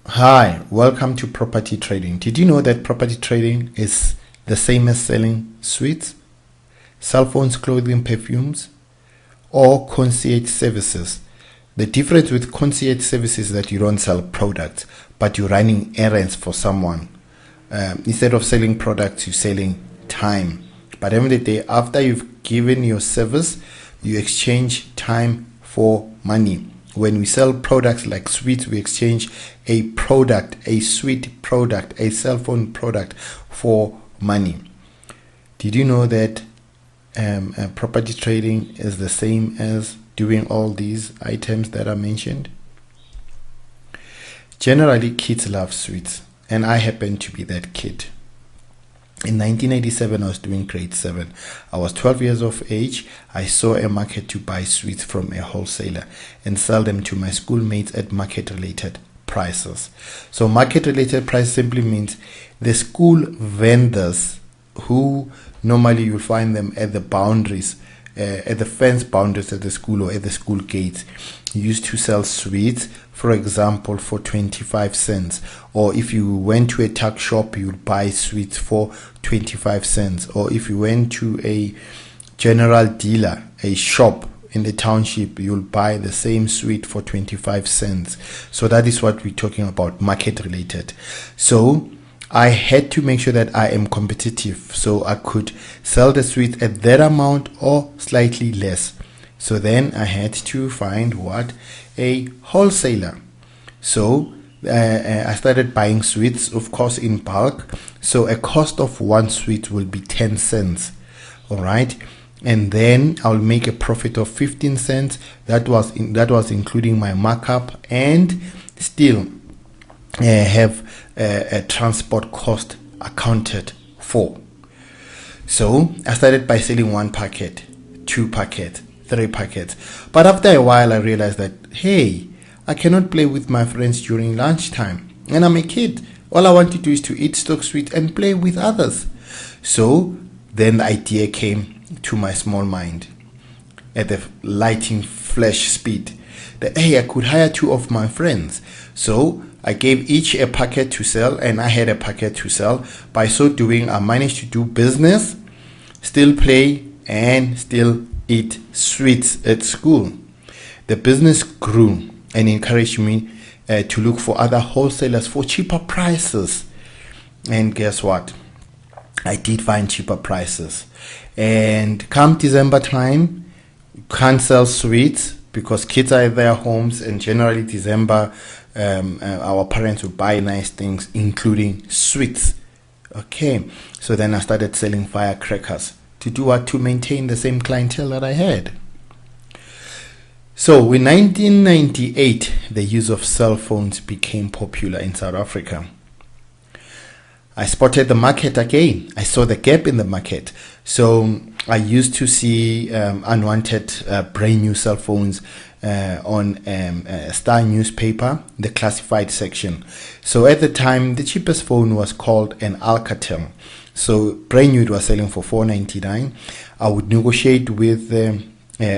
Hi, welcome to property trading. Did you know that property trading is the same as selling sweets, cell phones, clothing, perfumes, or concierge services? The difference with concierge services is that you don't sell products, but you're running errands for someone. Instead of selling products, you're selling time. But every day, after you've given your service, you exchange time for money. When we sell products like sweets, we exchange a product, a sweet product, a cell phone product for money. Did you know that property trading is the same as doing all these items that I mentioned? Generally, kids love sweets, and I happen to be that kid. In 1987, I was doing grade 7. I was 12 years of age. I saw a market to buy sweets from a wholesaler and sell them to my schoolmates at market-related prices. So market-related price simply means the school vendors, who normally you'll find them at the boundaries, at the fence boundaries at the school or at the school gates, used to sell sweets, for example, for 25 cents. Or if you went to a tuck shop, you would buy sweets for 25 cents. Or if you went to a general dealer, a shop in the township, you'll buy the same sweet for 25 cents. So that is what we're talking about, market related. So I had to make sure that I am competitive, so I could sell the sweets at that amount or slightly less. So then I had to find a wholesaler. So I started buying sweets, of course, in bulk. So a cost of one sweet will be 10 cents. All right. And then I'll make a profit of 15 cents. That was including my markup, and still have a transport cost accounted for. So I started by selling 1 packet, 2 packets, 3 packets. But after a while, I realized that, hey, I cannot play with my friends during lunchtime. And I'm a kid. All I want to do is to eat stock sweet and play with others. So then the idea came to my small mind at the lightning flash speed that, hey, I could hire 2 of my friends. So I gave each a packet to sell, and I had a packet to sell. By so doing, I managed to do business, still play, and still eat sweets at school. The business grew and encouraged me to look for other wholesalers for cheaper prices. And guess what? I did find cheaper prices. And come December time, can't sell sweets because kids are at their homes, and generally December, our parents would buy nice things, including sweets. Okay, so then I started selling firecrackers. To do what? To maintain the same clientele that I had. So in 1998, the use of cell phones became popular in South Africa. I spotted the market again. I saw the gap in the market. So I used to see unwanted brand new cell phones on Star newspaper, the classified section. So at the time, the cheapest phone was called an Alcatel. So brand new, it was selling for $4.99. I would negotiate with the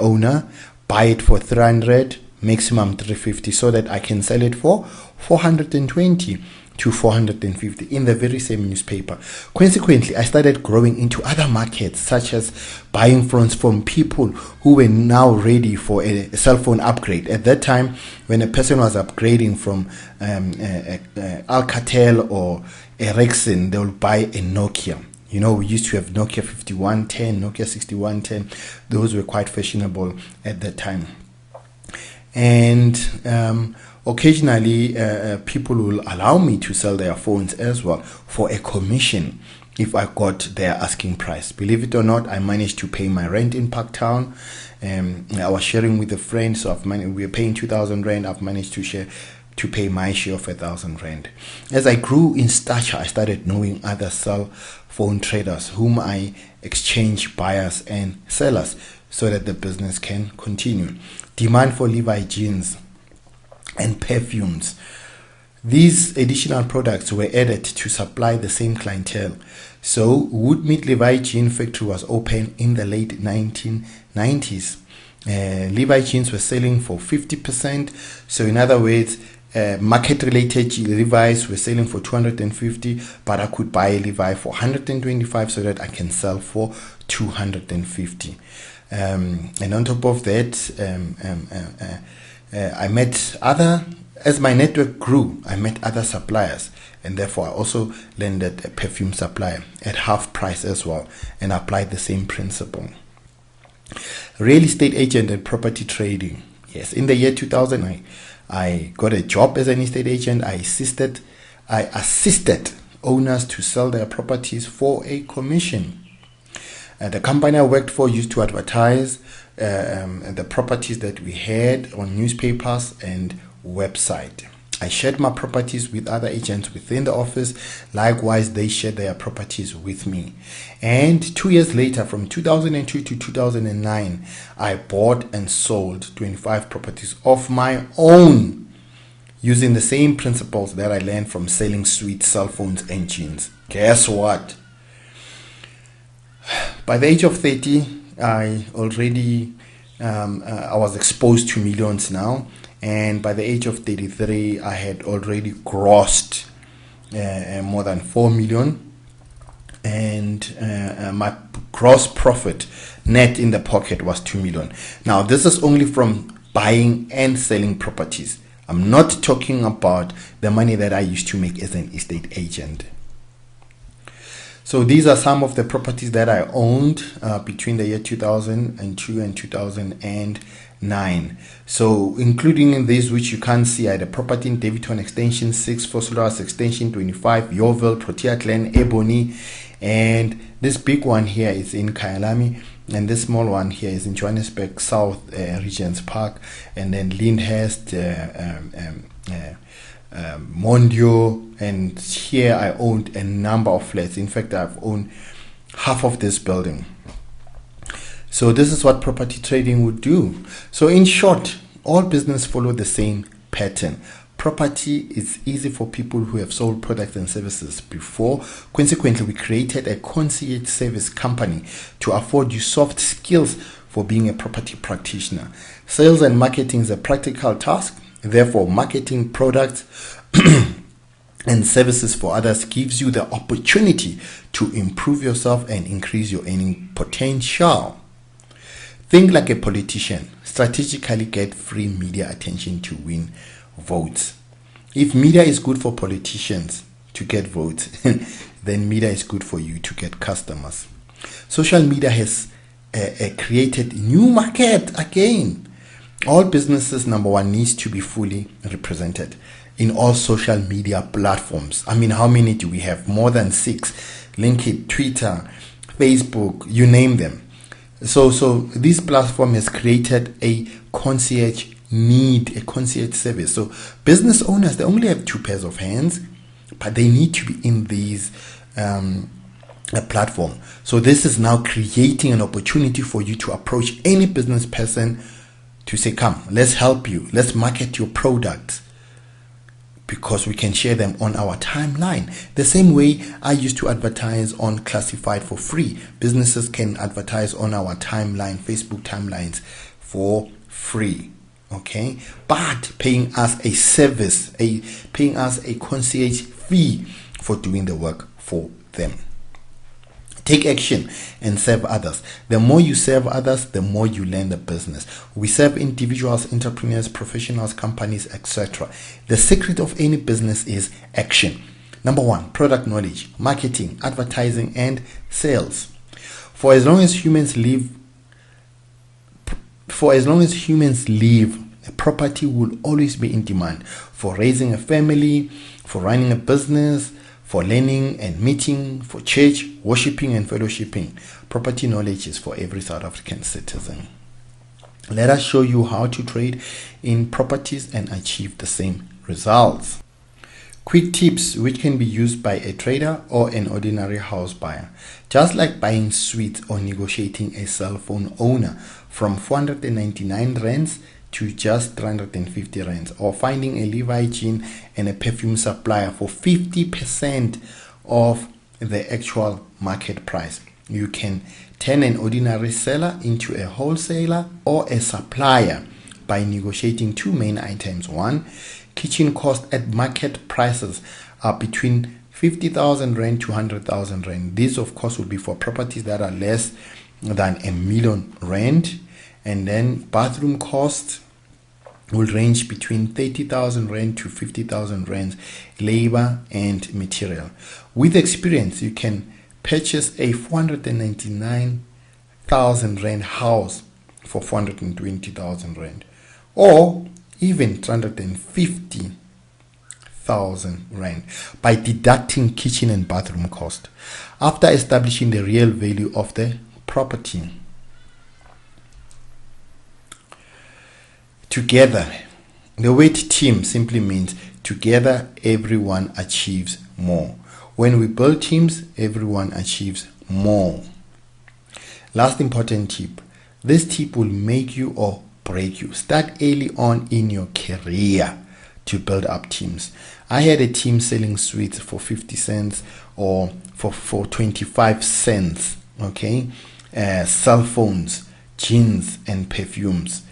owner, buy it for 300, maximum 350, so that I can sell it for 420 to 450 in the very same newspaper. Consequently, I started growing into other markets, such as buying phones from people who were now ready for a cell phone upgrade. At that time, when a person was upgrading from Alcatel or Ericsson, they would buy a Nokia. You know, we used to have Nokia 5110, Nokia 6110. Those were quite fashionable at that time. And occasionally, people will allow me to sell their phones as well for a commission if I got their asking price. Believe it or not, I managed to pay my rent in Parktown. I was sharing with a friend, so we were paying 2,000 rand. I've managed to pay my share of 1,000 rand. As I grew in stature, I started knowing other cell phone traders whom I exchange buyers and sellers so that the business can continue. Demand for Levi jeans and perfumes. These additional products were added to supply the same clientele. So Woodmead Levi Jean Factory was opened in the late 1990s. Levi jeans were selling for 50%. So in other words, market related Levi's were selling for 250, but I could buy a Levi for 125 so that I can sell for 250. And on top of that, I met as my network grew, I met other suppliers, and therefore I also landed a perfume supplier at half price as well, and applied the same principle. Real estate agent and property trading. Yes, in the year 2000, I got a job as an estate agent. I assisted owners to sell their properties for a commission. The company I worked for used to advertise the properties that we had on newspapers and website. I shared my properties with other agents within the office. Likewise, they shared their properties with me. And 2 years later, from 2002 to 2009, I bought and sold 25 properties of my own using the same principles that I learned from selling sweet cell phones and jeans. Guess what? By the age of 30, I already I was exposed to millions now. And by the age of 33, I had already grossed more than 4 million. And my gross profit net in the pocket was 2 million. Now, this is only from buying and selling properties. I'm not talking about the money that I used to make as an estate agent. So these are some of the properties that I owned between the year 2002 and 2009. So including in these which you can't see, I had a property in Davidton Extension 6, Fosselaars Extension 25, Yeoville, Protea Glen, Ebony, and this big one here is in Kyalami, and this small one here is in Johannesburg South, Regents Park, and then Lyndhurst, Mondio, and here I owned a number of flats. In fact, I've owned half of this building. So this is what property trading would do. So in short, all business follow the same pattern. Property is easy for people who have sold products and services before. Consequently, we created a concierge service company to afford you soft skills for being a property practitioner. Sales and marketing is a practical task. Therefore, marketing products and services for others gives you the opportunity to improve yourself and increase your earning potential. Think like a politician. Strategically get free media attention to win votes. If media is good for politicians to get votes, then media is good for you to get customers. Social media has created new market again. All businesses, number one, needs to be fully represented in all social media platforms. I mean, how many do we have? More than 6. LinkedIn, Twitter, Facebook, you name them. So this platform has created a concierge need, a concierge service. So business owners, they only have 2 pairs of hands, but they need to be in these a platform. So this is now creating an opportunity for you to approach any business person to say, come, let's help you. Let's market your products because we can share them on our timeline. The same way I used to advertise on Classified for free. Businesses can advertise on our timeline, Facebook timelines for free. Okay, but paying us a service, paying us a concierge fee for doing the work for them. Take action and serve others. The more you serve others, the more you learn the business. We serve individuals, entrepreneurs, professionals, companies, etc. The secret of any business is action. Number 1, product knowledge, marketing, advertising, and sales. For as long as humans live, a property will always be in demand for raising a family, for running a business, for learning and meeting, for church, worshipping and fellowshipping. Property knowledge is for every South African citizen. Let us show you how to trade in properties and achieve the same results. Quick tips which can be used by a trader or an ordinary house buyer. Just like buying sweets or negotiating a cell phone owner from 499 rands to just 350 rands, or finding a Levi jean and a perfume supplier for 50% of the actual market price. You can turn an ordinary seller into a wholesaler or a supplier by negotiating 2 main items. 1, kitchen costs at market prices are between 50,000 rand to 100,000 rand. This, of course, will be for properties that are less than R1,000,000. And then bathroom costs will range between 30,000 rand to 50,000 rand, labor and material. With experience, you can purchase a 499,000 rand house for 420,000 rand, or even 350,000 rand by deducting kitchen and bathroom cost after establishing the real value of the property. Together, the word team simply means together everyone achieves more. When we build teams, everyone achieves more. Last important tip. This tip will make you or break you. Start early on in your career to build up teams. I had a team selling sweets for 50 cents or for 25 cents. Okay, cell phones, jeans, and perfumes.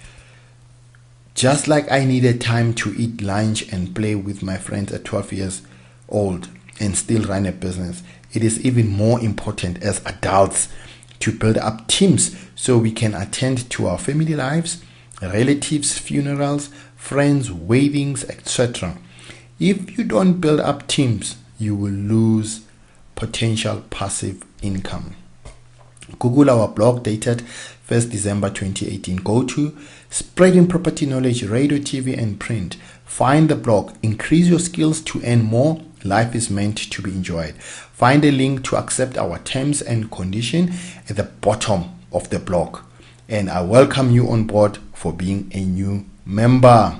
Just like I needed time to eat lunch and play with my friends at 12 years old and still run a business, it is even more important as adults to build up teams so we can attend to our family lives, relatives' funerals, friends' weddings, etc. If you don't build up teams, you will lose potential passive income. Google our blog dated 1st December 2018. Go to Spreading Property Knowledge, Radio, TV, and Print. Find the blog. Increase your skills to earn more. Life is meant to be enjoyed. Find a link to accept our terms and condition at the bottom of the blog. And I welcome you on board for being a new member.